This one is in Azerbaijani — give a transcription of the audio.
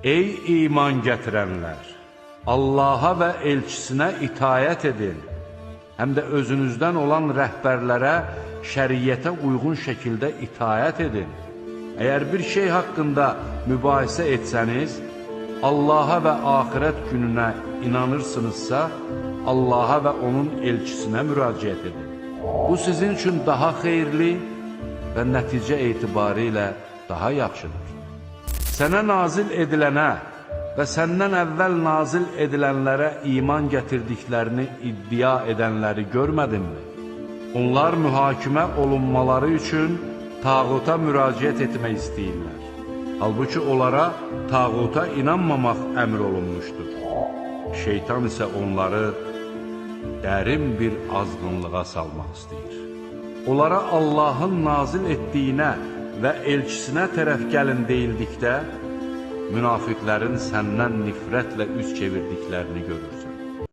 Ey iman gətirənlər! Allaha və elçisinə itayət edin, həm də özünüzdən olan rəhbərlərə şəriyyətə uyğun şəkildə itayət edin. Əgər bir şey haqqında mübahisə etsəniz, Allaha və axirət gününə inanırsınızsa, Allaha və onun elçisinə müraciət edin. Bu sizin üçün daha xeyirli və nəticə etibarilə daha yaxşıdır. Sənə nazil edilənə və səndən əvvəl nazil edilənlərə iman gətirdiklərini iddia edənləri görmədinmi? Onlar mühakimə olunmaları üçün tağuta müraciət etmək istəyirlər. Halbuki onlara tağuta inanmamaq əmr olunmuşdur. Şeytan isə onları dərin bir azğınlığa salmaq istəyir. Onlara Allahın nazil etdiyinə və elçisinə tərəf gəlin deyildikdə, münafiqlərin səndən nifrətlə üz çevirdiklərini görürsən.